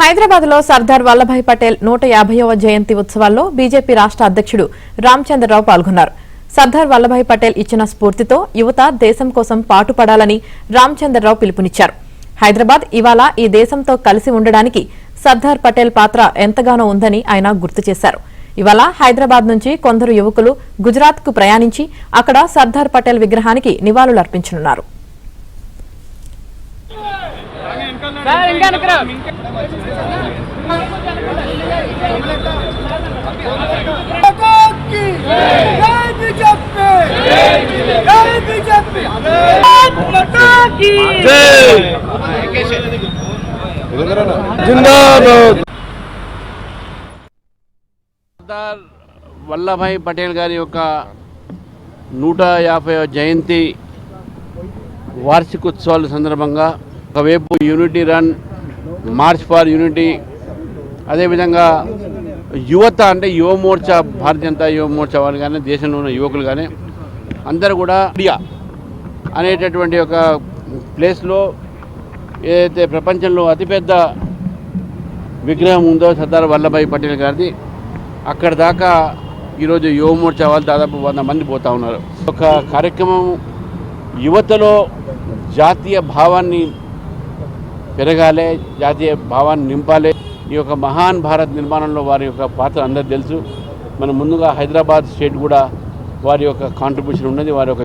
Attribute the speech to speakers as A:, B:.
A: హైదరాబాద్ లో సర్దార్ వల్లభాయ్ పటేల్ 150వ జయంతి ఉత్సవాల్లో బీజేపీ రాష్ట్ర అధ్యక్షుడు రామచంద్రరావు పాల్గొన్నారు. సర్దార్ వల్లభాయ్ పటేల్ ఇచ్చిన స్ఫూర్తితో యువత దేశం కోసం పాటుపడాలని రామచంద్రరావు పిలుపునిచ్చారు. హైదరాబాద్ ఇవాళ ఈ దేశంతో కలిసి ఉండడానికి సర్దార్ పటేల్ పాత్ర ఎంతగానో ఉందని ఆయన గుర్తు చేశారు. ఇవాళ హైదరాబాద్ నుంచి కొందరు యువకులు గుజరాత్ కు ప్రయాణించి అక్కడ సర్దార్ పటేల్ విగ్రహానికి నివాళులర్పించనున్నారు.
B: సర్దార్ వల్లభాయ్ పటేల్ గారి యొక్క 150వ జయంతి వార్షికోత్సవాల సందర్భంగా ఒకవైపు unity run, March for unity, అదేవిధంగా యువత అంటే యువ మోర్చా, భారతీయ జనతా యువ మోర్చా వాళ్ళు కానీ దేశంలో ఉన్న యువకులు కానీ అందరూ కూడా ఇండియా అనేటటువంటి ఒక ప్లేస్లో ఏదైతే ప్రపంచంలో అతిపెద్ద విగ్రహం ఉందో సర్దార్ వల్లభాయ్ పటేల్ గారిది, అక్కడ దాకా ఈరోజు యువ మోర్చా వాళ్ళు దాదాపు 100 మంది పోతూ ఉన్నారు. ఒక కార్యక్రమం యువతలో జాతీయ భావాన్ని పెరగాలి, జాతీయ భావాన్ని నింపాలి. ఈ యొక్క మహాన్ భారత్ నిర్మాణంలో వారి యొక్క పాత్ర అందరికీ తెలుసు. మనం ముందుగా హైదరాబాద్ స్టేట్ కూడా వారి యొక్క కాంట్రిబ్యూషన్ ఉన్నది, వారి యొక్క